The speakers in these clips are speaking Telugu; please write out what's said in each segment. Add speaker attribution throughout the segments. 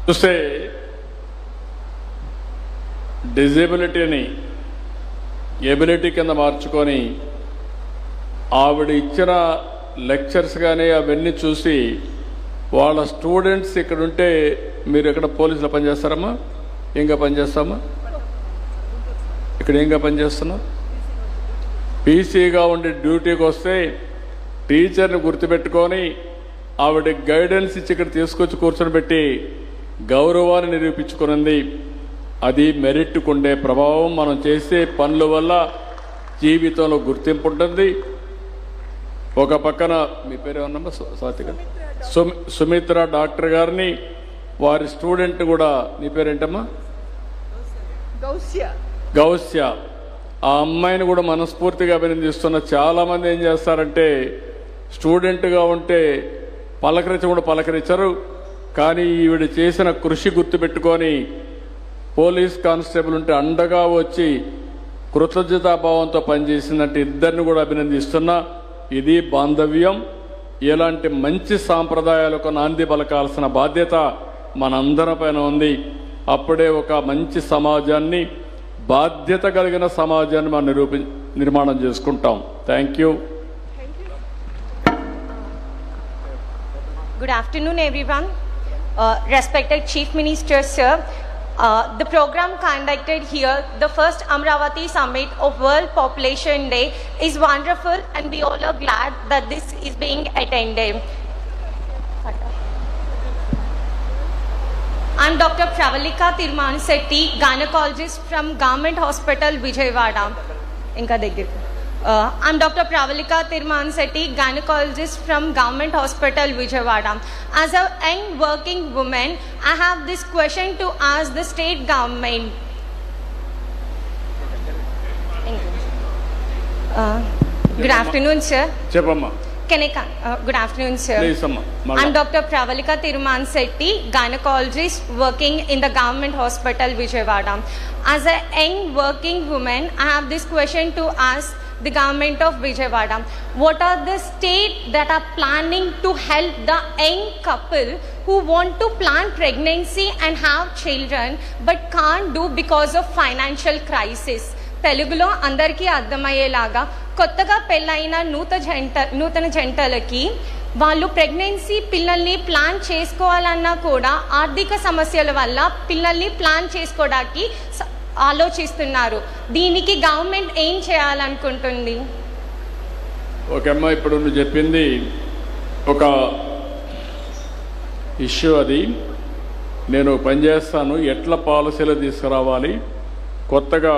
Speaker 1: చూస్తే డిజేబిలిటీని ఎబిలిటీ కింద మార్చుకొని ఆవిడ ఇచ్చిన లెక్చర్స్ కానీ అవన్నీ చూసి వాళ్ళ స్టూడెంట్స్ ఇక్కడ ఉంటే మీరు ఎక్కడ పోలీసులో పనిచేస్తారమ్మా? ఏంగా పనిచేస్తామా? ఇక్కడ ఏంగా పనిచేస్తున్నాం? పీసీగా ఉండి డ్యూటీకి వస్తే టీచర్ని గుర్తుపెట్టుకొని ఆవిడ గైడెన్స్ ఇచ్చి ఇక్కడ తీసుకొచ్చి కూర్చొని పెట్టి గౌరవాన్ని నిరూపించుకున్నది. అది మెరిట్కు ఉండే ప్రభావం. మనం చేసే పనుల వల్ల జీవితంలో గుర్తింపు ఉంటుంది. ఒక పక్కన మీ పేరు ఏమన్నా స్వాతి గారు, సుమిత్ర డాక్టర్ గారిని వారి స్టూడెంట్ కూడా, నీ పేరేంటమ్మా? గౌస్య. ఆ అమ్మాయిని కూడా మనస్ఫూర్తిగా అభినందిస్తున్న. చాలామంది ఏం చేస్తారంటే స్టూడెంట్గా ఉంటే పలకరించరు, కానీ ఈవిడ చేసిన కృషి గుర్తుపెట్టుకొని పోలీస్ కానిస్టేబుల్ ఉంటే అండగా వచ్చి కృతజ్ఞతాభావంతో పనిచేసిందంటే ఇద్దరిని కూడా అభినందిస్తున్నా. ఇది బాంధవ్యం. ఇలాంటి మంచి సాంప్రదాయాలకు నాంది పలకాల్సిన బాధ్యత మనందరి పైన ఉంది. అప్పుడే ఒక మంచి సమాజాన్ని, బాధ్యత కలిగిన సమాజాన్ని మనం నిర్మాణం చేసుకుంటాం. Thank you.
Speaker 2: Good afternoon, everyone. Respected Chief Minister, sir. The program conducted here, the first Amravati Summit of World Population Day, is wonderful, and we all are glad that this is being attended. I'm Dr. Pravalika Tirmanseti, gynecologist from Government Hospital, Vijayawada. I'm Dr. Pravalika Tirmanseti, gynecologist from Government Hospital, Vijayawada. As a young working woman, I have this question to ask the state government. Good afternoon, sir. Good afternoon, sir. I'm Dr. Pravalika Tirmanseti, gynecologist working in the Government Hospital, Vijayawada. As a young working woman, I have this question to ask the government of Vijayawada. What are the states that are planning to help the young couple who want to plan pregnancy and have children but can't do because of financial crisis? తెలుగులో అందరికీ అర్థమయ్యేలాగా, కొత్తగా పెళ్ళైన నూతన జంటలకి వాళ్ళు ప్రెగ్నెన్సీ పిల్లల్ని ప్లాన్ చేసుకోవాలన్నా కూడా ఆర్థిక సమస్యల వల్ల పిల్లల్ని ప్లాన్ చేసుకోవడానికి ఆలోచిస్తున్నారు. దీనికి గవర్నమెంట్ ఏం చేయాలనుకుంటుంది?
Speaker 1: ఓకే అమ్మా, ఇప్పుడు నువ్వు చెప్పింది ఒక ఇష్యూ. అది నేను పనిచేస్తాను. ఎట్లా పాలసీలు తీసుకురావాలి, కొత్తగా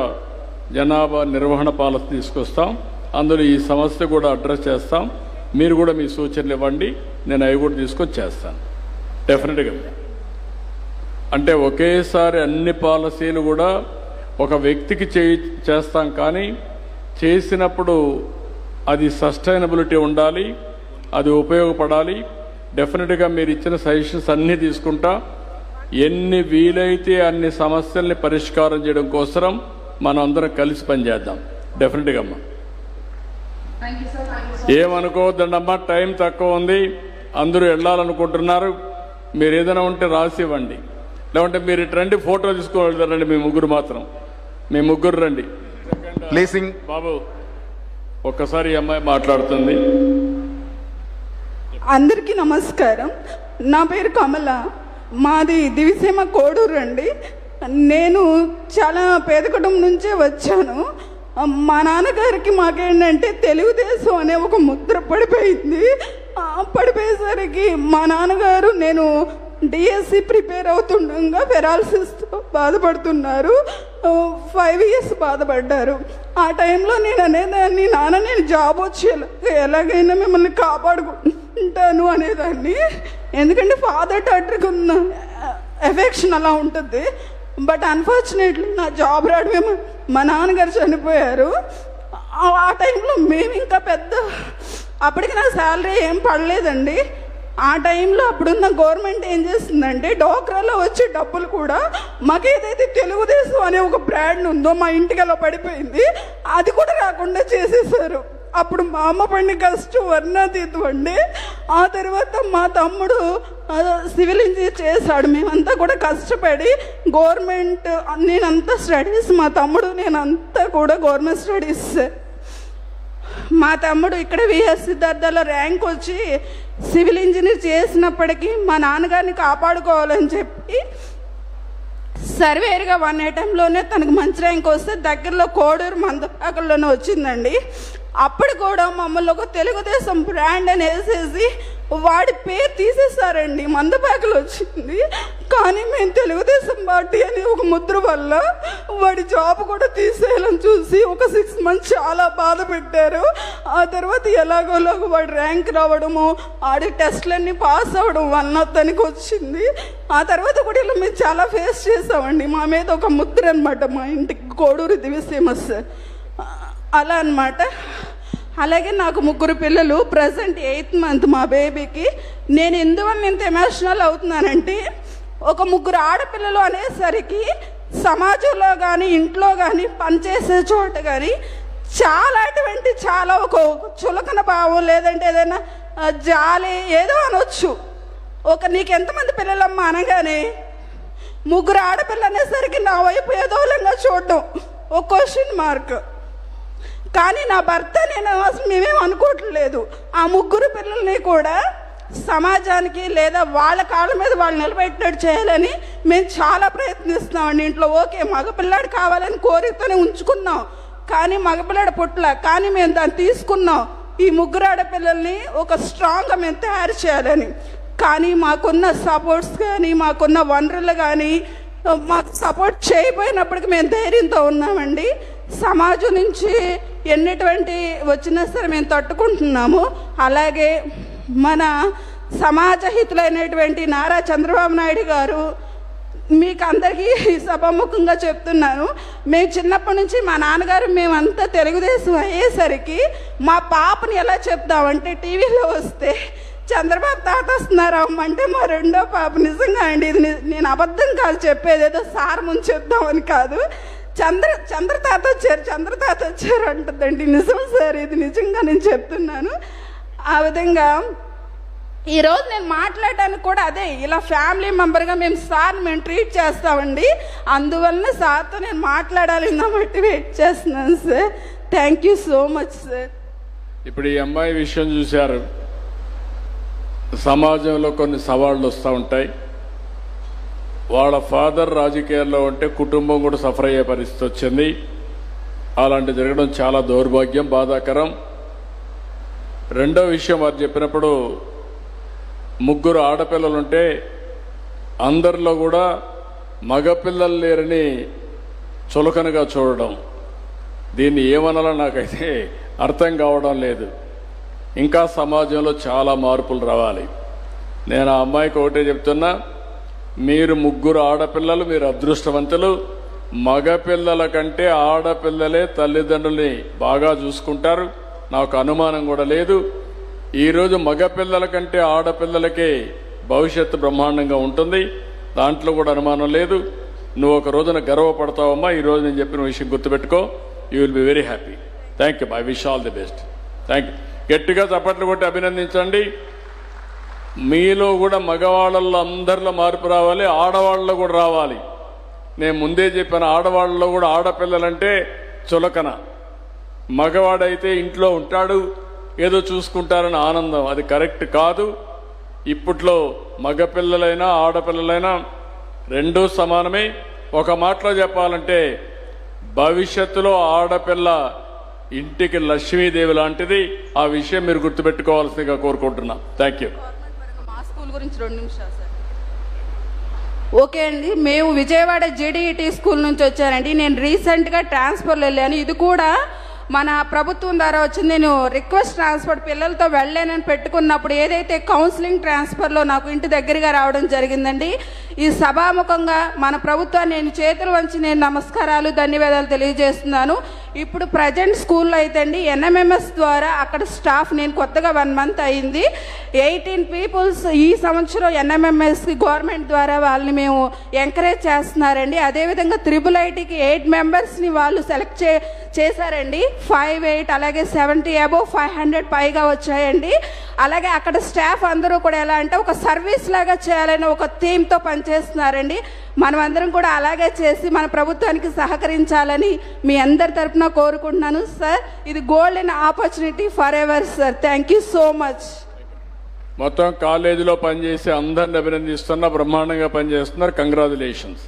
Speaker 1: జనాభా నిర్వహణ పాలసీ తీసుకొస్తాం. అందులో ఈ సమస్య కూడా అడ్రస్ చేస్తాం. మీరు కూడా మీ సూచనలు ఇవ్వండి, నేను అవి కూడా తీసుకొని చేస్తాను డెఫినెట్గా. అంటే ఒకేసారి అన్ని పాలసీలు కూడా ఒక వ్యక్తికి చేస్తాం, కానీ చేసినప్పుడు అది సస్టైనబిలిటీ ఉండాలి, అది ఉపయోగపడాలి. డెఫినెట్గా మీరు ఇచ్చిన సజెషన్స్ అన్నీ తీసుకుంటా. ఎన్ని వీలైతే అన్ని సమస్యల్ని పరిష్కారం చేయడం కోసం మనం అందరం కలిసి పనిచేద్దాం డెఫినెట్గా అమ్మా. ఏమనుకోవద్దండమ్మా, టైం తక్కువ ఉంది, అందరూ వెళ్ళాలనుకుంటున్నారు. మీరు ఏదైనా ఉంటే రాసి ఇవ్వండి, లేకుంటే మీరు రండి, ఫోటో తీసుకొని వెళ్తారండి. మీ ముగ్గురు మాత్రం, మీ ముగ్గురు రండి.
Speaker 3: ప్లేసింగ్
Speaker 1: బాబు, ఒక్కసారి ఈ అమ్మాయి మాట్లాడుతుంది.
Speaker 4: అందరికీ నమస్కారం. నా పేరు కమల, మాది దివిసీమ కోడూరు అండి. నేను చాలా పేద కుటుంబం నుంచే వచ్చాను. మా నాన్నగారికి మాకేంటంటే తెలుగుదేశం అనే ఒక ముద్ర పడిపోయింది. పడిపోయేసరికి మా నాన్నగారు, నేను డిఎస్సి ప్రిపేర్ అవుతుండగా పెరాలసిస్తో బాధపడుతున్నారు. 5 years బాధపడ్డారు. ఆ టైంలో నేను అనేదాన్ని, నాన్న నేను జాబ్ వచ్చి ఎలాగైనా మిమ్మల్ని కాపాడుకుంటాను అనేదాన్ని. ఎందుకంటే ఫాదర్ డాటర్కి ఉన్న ఎఫెక్షన్ అలా ఉంటుంది. బట్ అన్ఫార్చునేట్లీ నా జాబ్ రావడమే మా నాన్నగారు చనిపోయారు. ఆ టైంలో మేము ఇంకా అప్పటికి నా శాలరీ ఏం పడలేదండి. ఆ టైంలో అప్పుడున్న గవర్నమెంట్ ఏం చేస్తుందంటే డోక్రాలో వచ్చే డబ్బులు కూడా మాకేదైతే తెలుగుదేశం అనే ఒక బ్రాండ్ ఉందో మా ఇంటికి అలా పడిపోయింది, అది కూడా రాకుండా చేసేసారు. అప్పుడు మా అమ్మ పడిన కష్టం వర్ణాతీతం అండి. ఆ తర్వాత మా తమ్ముడు సివిల్ ఇంజనీర్ చేశాడు. మేమంతా కూడా కష్టపడి గవర్నమెంట్, నేనంతా స్టడీస్, మా తమ్ముడు నేనంతా కూడా గవర్నమెంట్ స్టడీస్. మా తమ్ముడు ఇక్కడ విఎస్ సిద్ధార్థలో ర్యాంక్ వచ్చి సివిల్ ఇంజనీర్ చేసినప్పటికీ మా నాన్నగారిని కాపాడుకోవాలని చెప్పి సర్వేర్గా 1 ఐటెంలోనే తనకు మంచి ర్యాంక్ వస్తే దగ్గరలో కోడూరు మందపాకల్లోనే వచ్చిందండి. అప్పుడు కూడా మమ్మల్ని ఒక తెలుగుదేశం బ్రాండ్ అని వేసేసి వాడి పేరు తీసేస్తారండి. మందపాకలు వచ్చింది కానీ మేము తెలుగుదేశం పార్టీ అని ఒక ముద్ర వల్ల వాడి జాబ్ కూడా తీసేయాలని చూసి ఒక 6 months చాలా బాధ పెట్టారు. ఆ తర్వాత ఎలాగోలాగో వాడి ర్యాంక్ రావడము, ఆడి టెస్ట్లన్నీ పాస్ అవ్వడం వల్ల తనకి వచ్చింది. ఆ తర్వాత కూడా ఇలా మేము చాలా ఫేస్ చేసామండి. మా మీద ఒక ముద్ర అనమాట మా ఇంటికి, కోడూరు దివ్యసీమస్ అలా అనమాట. అలాగే నాకు 3 పిల్లలు, ప్రజెంట్ 8th month మా బేబీకి. నేను ఎందువల్ల ఇంత ఎమోషనల్ అవుతున్నానంటే, ఒక 3 ఆడపిల్లలు అనేసరికి సమాజంలో కానీ ఇంట్లో కానీ పనిచేసే చోట కానీ చాలా ఒక చులకన భావం, లేదంటే ఏదైనా జాలి ఏదో అనొచ్చు. నీకు ఎంతమంది పిల్లలమ్మా అనగానే 3 ఆడపిల్లలు అనేసరికి నా వైపు ఏదోలంగా చూడడం ఒక క్వశ్చన్ మార్క్. కానీ నా భర్త నేను మేమేం అనుకోవట్లేదు. ఆ 3 పిల్లల్ని కూడా సమాజానికి లేదా వాళ్ళ కాళ్ళ మీద వాళ్ళు నిలబెట్టినట్టు చేయాలని మేము చాలా ప్రయత్నిస్తున్నామండి. ఇంట్లో ఓకే మగపిల్లాడు కావాలని కోరికతోనే ఉంచుకున్నాం, కానీ మగపిల్లాడు పుట్ల, కానీ మేము దాన్ని తీసుకున్నాం. ఈ 3 ఆడపిల్లల్ని ఒక స్ట్రాంగ్గా మేము తయారు చేయాలని. కానీ మాకున్న సపోర్ట్స్ కానీ మాకున్న వనరులు కానీ మాకు సపోర్ట్ చేయకపోయినప్పటికీ మేము ధైర్యంతో ఉన్నామండి. సమాజం నుంచి ఎన్నిటువంటి వచ్చినా సరే మేము తట్టుకుంటున్నాము. అలాగే మన సమాజ హితులైనటువంటి నారా చంద్రబాబు నాయుడు గారు, మీకు అందరికీ సభాముఖంగా చెప్తున్నాను, మేము చిన్నప్పటి నుంచి మా నాన్నగారు మేమంతా తెలుగుదేశం అయ్యేసరికి మా పాపని ఎలా చెప్తామంటే టీవీలో వస్తే చంద్రబాబు తాత వస్తున్నారు అమ్మంటే మా 2వ పాప. నిజంగా అండి, ఇది నేను అబద్ధం కాదు చెప్పేది, ఏదో సార్ ముందు చెప్దామని కాదు. చంద్రతాత వచ్చారు అంటుందండి. నిజం సార్, ఇది నిజంగా నేను చెప్తున్నాను. ఆ విధంగా ఈరోజు నేను మాట్లాడడానికి కూడా అదే, ఇలా ఫ్యామిలీ మెంబర్గా మేము ట్రీట్ చేస్తామండి. అందువలన సార్తో నేను మాట్లాడాలి కాబట్టి వెయిట్ చేస్తున్నాను sir. Thank you so much sir.
Speaker 1: ఇప్పుడు ఈ అమ్మాయి విషయం చూశారు, సమాజంలో కొన్ని సవాళ్ళు వస్తూ ఉంటాయి. వాళ్ళ ఫాదర్ రాజకీయాల్లో ఉంటే కుటుంబం కూడా సఫర్ అయ్యే పరిస్థితి వచ్చింది. అలాంటి జరగడం చాలా దౌర్భాగ్యం, బాధాకరం. రెండో విషయం వారు చెప్పినప్పుడు 3 ఆడపిల్లలుంటే అందరిలో కూడా మగపిల్లలు లేరని చులకనగా చూడడం, దీన్ని ఏమనాలో నాకైతే అర్థం కావడం లేదు. ఇంకా సమాజంలో చాలా మార్పులు రావాలి. నేను ఆ అమ్మాయికి ఒకటే చెప్తున్నా, మీరు 3 ఆడపిల్లలు, మీరు అదృష్టవంతులు. మగపిల్లల కంటే ఆడపిల్లలే తల్లిదండ్రుల్ని బాగా చూసుకుంటారు, నాకు అనుమానం కూడా లేదు. ఈరోజు మగపిల్లల కంటే ఆడపిల్లలకే భవిష్యత్తు బ్రహ్మాండంగా ఉంటుంది, దాంట్లో కూడా అనుమానం లేదు. నువ్వు ఒక రోజున గర్వపడతావమ్మా. ఈరోజు నేను చెప్పిన విషయం గుర్తుపెట్టుకో. You will be very happy. Thank you. I wish all the best. Thank you. గట్టిగా చప్పట్లు కొట్టి అభినందించండి. మీలో కూడా మగవాళ్ళల్లో అందరిలో మార్పు రావాలి, ఆడవాళ్ళలో కూడా రావాలి. నేను ముందే చెప్పాను, ఆడవాళ్ళలో కూడా ఆడపిల్లలంటే చులకన, మగవాడైతే ఇంట్లో ఉంటాడు ఏదో చూసుకుంటారని ఆనందం. అది కరెక్ట్ కాదు. ఇప్పట్లో మగపిల్లలైనా ఆడపిల్లలైనా రెండూ సమానమే. ఒక మాటలో చెప్పాలంటే భవిష్యత్తులో ఆడపిల్ల ఇంటికి లక్ష్మీదేవి లాంటిది. ఆ విషయం మీరు గుర్తుపెట్టుకోవాల్సిందిగా కోరుకుంటున్నా. Thank you.
Speaker 4: మా స్కూల్ గురించి 2 నిమిషాలు సార్. ఓకే అండి, మేము విజయవాడ జేడీఈటీ స్కూల్ నుంచి వచ్చానండి. నేను రీసెంట్గా ట్రాన్స్ఫర్లు వెళ్ళాను. ఇది కూడా మన ప్రభుత్వం ద్వారా వచ్చింది. నేను రిక్వెస్ట్ ట్రాన్స్ఫర్ పిల్లలతో వెళ్ళానని పెట్టుకున్నప్పుడు ఏదైతే కౌన్సిలింగ్ ట్రాన్స్ఫర్లో నాకు ఇంటి దగ్గరగా రావడం జరిగిందండి. ఈ సభాముఖంగా మన ప్రభుత్వాన్ని నేను చేతులు వంచి నేను నమస్కారాలు ధన్యవాదాలు తెలియజేస్తున్నాను. ఇప్పుడు ప్రజెంట్ స్కూల్లో అయితే అండి ఎన్ఎంఎంఎస్ ద్వారా అక్కడ స్టాఫ్ నేను కొత్తగా 1 month అయింది. 18 పీపుల్స్ ఈ సంవత్సరం ఎన్ఎంఎంఎస్కి గవర్నమెంట్ ద్వారా వాళ్ళని మేము ఎంకరేజ్ చేస్తున్నారండి. అదేవిధంగా IIITకి 8 మెంబర్స్ని వాళ్ళు సెలెక్ట్ చేశారండి. 5, 8 అలాగే 70 అబోవ్ 500 పైగా వచ్చాయండి. అలాగే అక్కడ స్టాఫ్ అందరూ కూడా ఎలా అంటే ఒక సర్వీస్ లాగా చేయాలని ఒక థీమ్తో పనిచేస్తున్నారండి. మనం అందరం కూడా అలాగే చేసి మన ప్రభుత్వానికి సహకరించాలని మీ అందరి తరపున కోరుకుంటున్నాను సార్. ఇది golden opportunity for ever sir. Thank you so much.
Speaker 1: మొత్తం కాలేజీలో పనిచేసి అందరిని అభినందిస్తున్నా, బ్రహ్మాండంగా పనిచేస్తున్నారు. కంగ్రాచులేషన్స్.